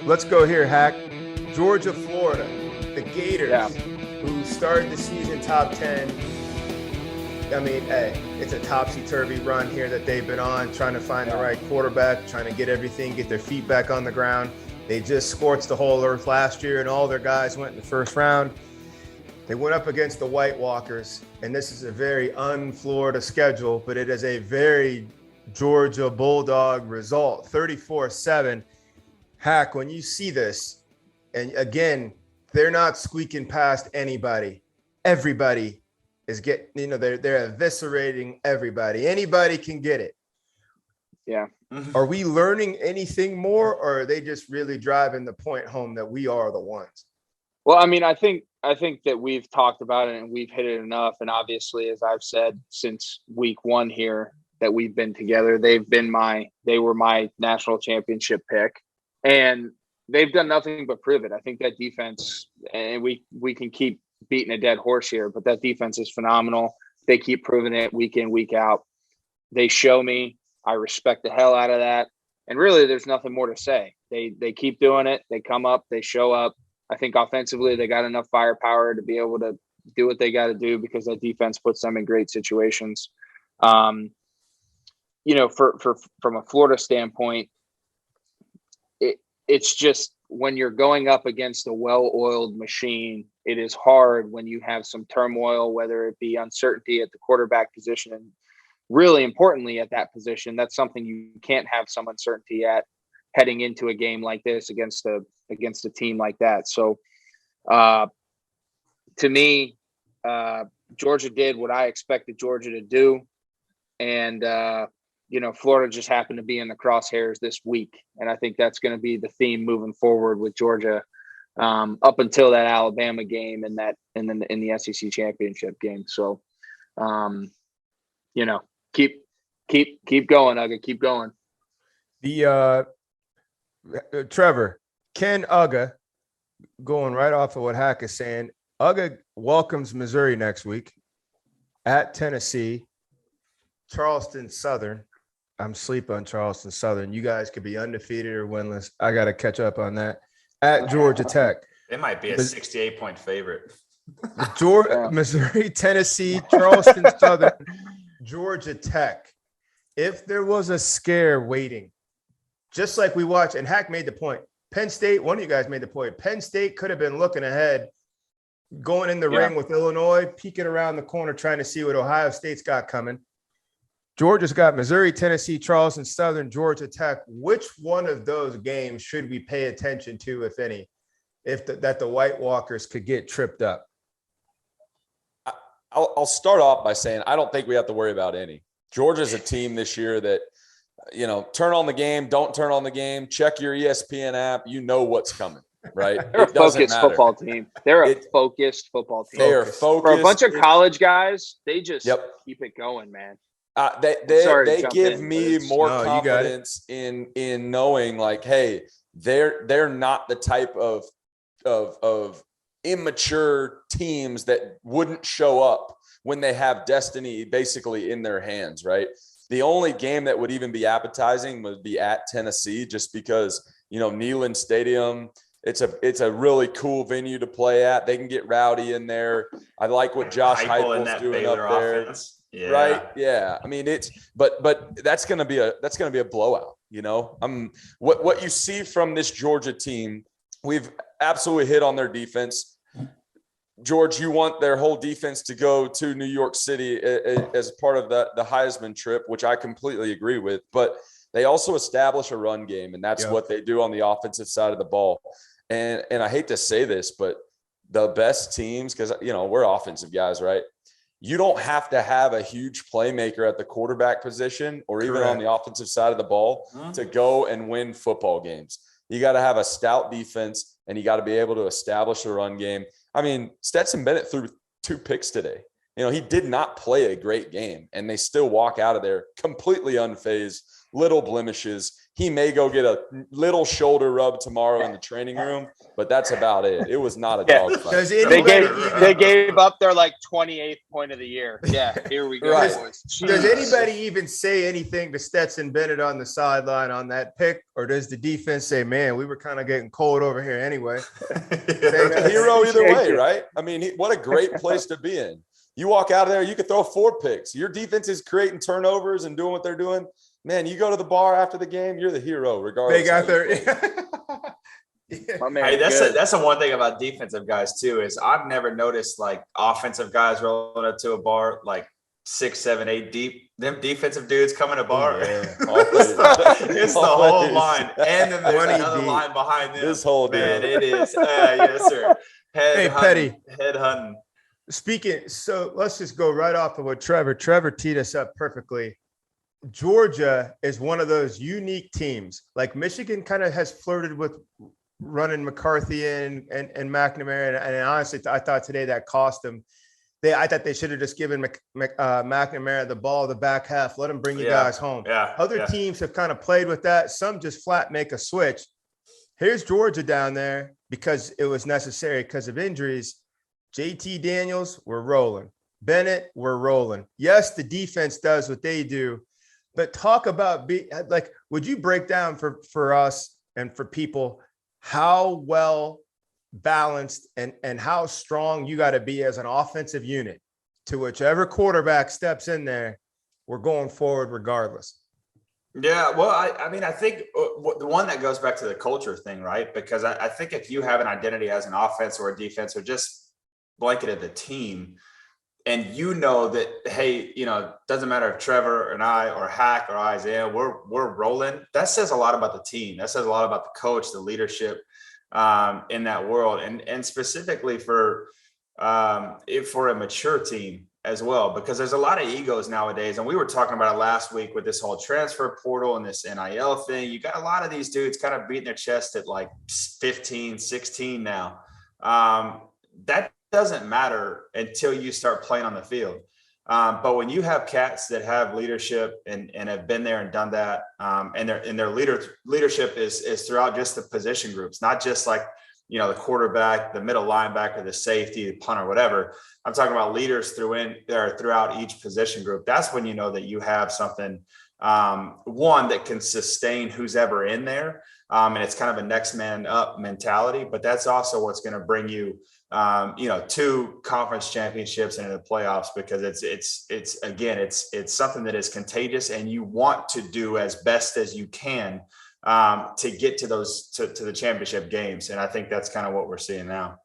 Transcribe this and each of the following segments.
let's go here, Hack. Georgia, Florida, the Gators, who started the season top 10. I mean, hey, it's a topsy-turvy run here that they've been on, trying to find the right quarterback, trying to get everything, get their feet back on the ground. They just scorched the whole earth last year, and all their guys went in the first round. They went up against the White Walkers, and this is a very un-Florida schedule, but it is a very Georgia Bulldog result, 34-7. Hack, when you see this, and again, they're not squeaking past anybody. Everybody is getting, they're eviscerating everybody. Anybody can get it. Yeah. Are we learning anything more, or are they just really driving the point home that we are the ones? Well, I mean, I think that we've talked about it and we've hit it enough. And obviously, as I've said since week one here that we've been together, they were my national championship pick, and they've done nothing but prove it. I think that defense, and we can keep beating a dead horse here, but that defense is phenomenal. They keep proving it week in, week out. They show me. I respect the hell out of that. And really, there's nothing more to say. They keep doing it. They come up. They show up. I think offensively, they got enough firepower to be able to do what they got to do because that defense puts them in great situations. From a Florida standpoint, it's just when you're going up against a well-oiled machine, it is hard when you have some turmoil, whether it be uncertainty at the quarterback position. And really importantly at that position, that's something you can't have some uncertainty at heading into a game like this against a team like that. So to me, Georgia did what I expected Georgia to do. And, Florida just happened to be in the crosshairs this week. And I think that's going to be the theme moving forward with Georgia up until that Alabama game and then in the SEC championship game. So, keep going, Ugga, keep going. The Trevor, Ken Ugga, going right off of what Hack is saying, Ugga welcomes Missouri next week at Tennessee, Charleston Southern. I'm sleep on Charleston Southern. You guys could be undefeated or winless. I got to catch up on that. At Georgia Tech. It might be a 68-point favorite. Missouri, Tennessee, Charleston Southern, Georgia Tech. If there was a scare waiting, just like we watched, and Hack made the point, Penn State, one of you guys made the point, Penn State could have been looking ahead, going in the ring with Illinois, peeking around the corner, trying to see what Ohio State's got coming. Georgia's got Missouri, Tennessee, Charleston Southern, Georgia Tech. Which one of those games should we pay attention to, if any, that the White Walkers could get tripped up? I'll start off by saying I don't think we have to worry about any. Georgia's a team this year that, turn on the game, don't turn on the game, check your ESPN app. You know what's coming, right? They're a focused football team. They're a focused football team. They are focused. For a bunch of college guys, they just keep it going, man. They give me more confidence in knowing, like, hey, they're not the type of immature teams that wouldn't show up when they have destiny basically in their hands, right? The only game that would even be appetizing would be at Tennessee, just because, Neyland Stadium, it's a really cool venue to play at. They can get rowdy in there. I like what Josh Heupel's doing Baylor up there. offense. Yeah. Right. Yeah. I mean, but that's going to be a blowout, what you see from this Georgia team. We've absolutely hit on their defense. George, you want their whole defense to go to New York City as part of the Heisman trip, which I completely agree with, but they also establish a run game, and that's what they do on the offensive side of the ball. And I hate to say this, but the best teams, because, we're offensive guys, right? You don't have to have a huge playmaker at the quarterback position or even on the offensive side of the ball to go and win football games. You got to have a stout defense, and you got to be able to establish a run game. I mean, Stetson Bennett threw 2 picks today. He did not play a great game, and they still walk out of there completely unfazed, little blemishes. He may go get a little shoulder rub tomorrow in the training room, but that's about it. It was not a dog fight. Does They gave up their like 28th point of the year. Yeah, here we go. Right. Boys. Does anybody even say anything to Stetson Bennett on the sideline on that pick, or does the defense say, "Man, we were kind of getting cold over here anyway"? A hero either way, right? I mean, what a great place to be in. You walk out of there, you could throw 4 picks. Your defense is creating turnovers and doing what they're doing. Man, you go to the bar after the game, you're the hero, regardless. They got their. Hey, that's the one thing about defensive guys too, is I've never noticed like offensive guys rolling up to a bar like 6, 7, 8 deep. Them defensive dudes coming to bar. Yeah. It's the whole line, and then there's another deep. line behind them. This whole man, deal. it is. Yes, sir. Hey, Petty. Head hunting. Speaking, so let's just go right off of what Trevor teed us up perfectly. Georgia is one of those unique teams. Like Michigan kind of has flirted with running McCarthy and McNamara, and honestly, I thought today that cost them. I thought they should have just given McNamara the ball the back half, let him bring you guys home. Other teams have kind of played with that. Some just flat make a switch. Here's Georgia down there because it was necessary because of injuries. JT Daniels, we're rolling. Bennett, we're rolling. Yes, the defense does what they do, but talk about would you break down for us and for people how well balanced and how strong you got to be as an offensive unit to whichever quarterback steps in there, we're going forward regardless. Yeah, well, I mean, I think the one that goes back to the culture thing, right? Because I think if you have an identity as an offense or a defense or just blanketed the team, and you know that, hey, doesn't matter if Trevor and I or Hack or Isaiah, we're rolling. That says a lot about the team. That says a lot about the coach, the leadership in that world, and specifically for a mature team as well, because there's a lot of egos nowadays. And we were talking about it last week with this whole transfer portal and this NIL thing. You got a lot of these dudes kind of beating their chest at like 15, 16 now. That doesn't matter until you start playing on the field. But when you have cats that have leadership and have been there and done that, and their leadership is throughout just the position groups, not just like, the quarterback, the middle linebacker, the safety, the punter, whatever. I'm talking about leaders throughout each position group. That's when you know that you have something, one that can sustain who's ever in there. And it's kind of a next man up mentality, but that's also what's going to bring you, 2 conference championships and in the playoffs, because it's something that is contagious, and you want to do as best as you can to get to those to the championship games. And I think that's kind of what we're seeing now.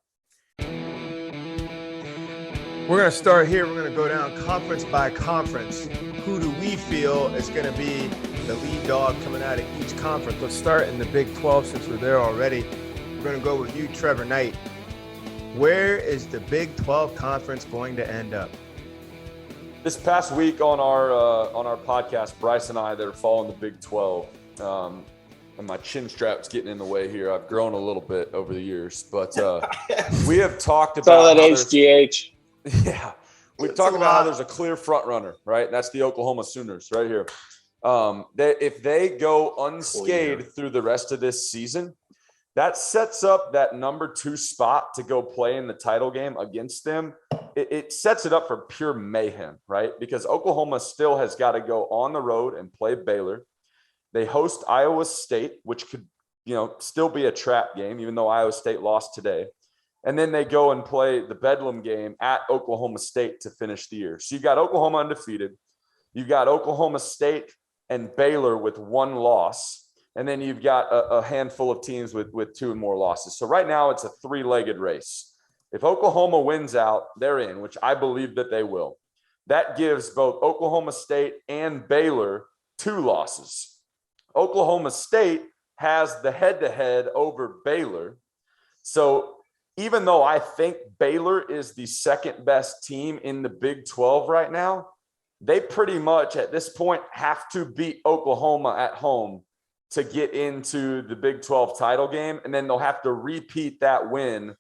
We're going to start here. We're going to go down conference by conference. Who do we feel is going to be the lead dog coming out of each conference? Let's start in the Big 12 since we're there already. We're going to go with you, Trevor Knight. Where is the Big 12 conference going to end up? This past week on our podcast, Bryce and I that are following the Big 12, and my chin strap's getting in the way here. I've grown a little bit over the years, but we have talked about all that HGH. Yeah, we've talked about how there's a clear front runner, right? And that's the Oklahoma Sooners right here. If they go unscathed through the rest of this season, that sets up that number 2 spot to go play in the title game against them. It sets it up for pure mayhem, right? Because Oklahoma still has got to go on the road and play Baylor. They host Iowa State, which could, still be a trap game, even though Iowa State lost today. And then they go and play the Bedlam game at Oklahoma State to finish the year. So you've got Oklahoma undefeated. You've got Oklahoma State and Baylor with 1 loss. And then you've got a handful of teams with 2 and more losses. So right now it's a 3-legged race. If Oklahoma wins out, they're in, which I believe that they will. That gives both Oklahoma State and Baylor 2 losses. Oklahoma State has the head-to-head over Baylor. So even though I think Baylor is the second best team in the Big 12 right now, they pretty much at this point have to beat Oklahoma at home to get into the Big 12 title game. And then they'll have to repeat that win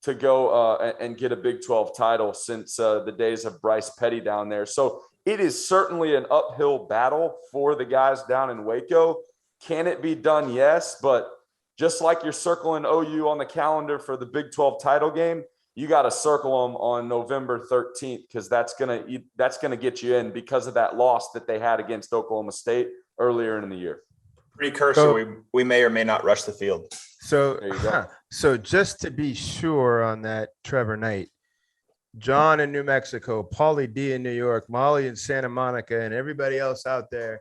to go and get a Big 12 title since the days of Bryce Petty down there. So it is certainly an uphill battle for the guys down in Waco Can it be done? Yes, but just like you're circling OU on the calendar for the Big 12 title game, you got to circle them on November 13th because that's gonna get you in because of that loss that they had against Oklahoma State earlier in the year. Precursor, So, we may or may not rush the field. So, There you go. So just to be sure on that, Trevor Knight, John in New Mexico, Paulie D in New York, Molly in Santa Monica, and everybody else out there,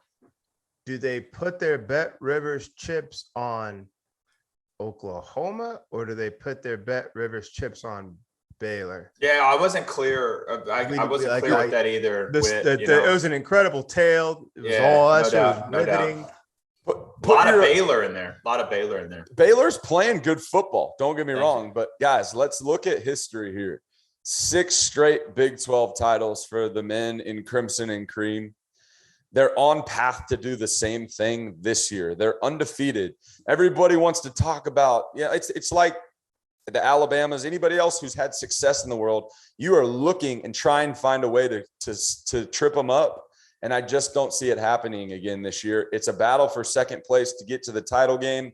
do they put their Bet Rivers chips on Oklahoma or do they put their Bet Rivers chips on Baylor? Yeah, I wasn't clear. I wasn't clear with that either. It was an incredible tale. It was all us. It was riveting. A lot of Baylor in there. Baylor's playing good football. Don't get me wrong. But guys, let's look at history here. 6 straight Big 12 titles for the men in crimson and cream. They're on path to do the same thing this year. They're undefeated. Everybody wants to talk about, it's like the Alabamas, anybody else who's had success in the world, you are looking and trying to find a way to trip them up. And I just don't see it happening again this year. It's a battle for second place to get to the title game.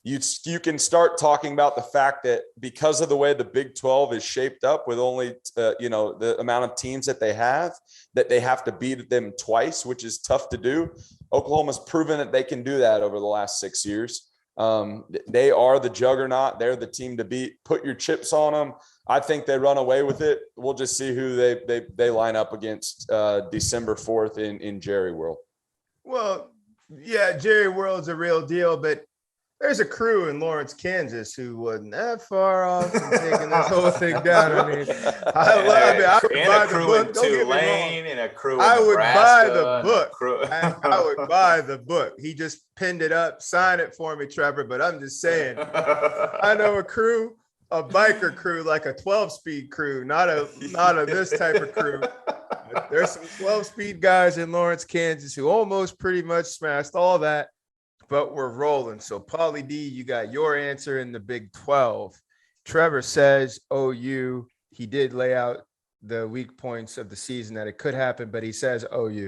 You can start talking about the fact that because of the way the Big 12 is shaped up with only, the amount of teams that they have to beat them twice, which is tough to do. Oklahoma's proven that they can do that over the last 6 years. They are the juggernaut. They're the team to beat. Put your chips on them. I think they run away with it. We'll just see who they line up against December 4th in Jerry World. Well, yeah, Jerry World's a real deal, but there's a crew in Lawrence, Kansas, who wasn't that far off from taking this whole thing down. I mean, I would buy the book. Don't get me wrong. And a crew in I would buy the Nebraska book. I would buy the book. He just pinned it up. Sign it for me, Trevor. But I'm just saying, I know a crew, a biker crew, like a 12-speed crew, not a this type of crew. There's some 12-speed guys in Lawrence, Kansas, who almost pretty much smashed all that. But we're rolling. So, Paulie D, you got your answer in the Big 12. Trevor says OU. He did lay out the weak points of the season that it could happen, but he says OU.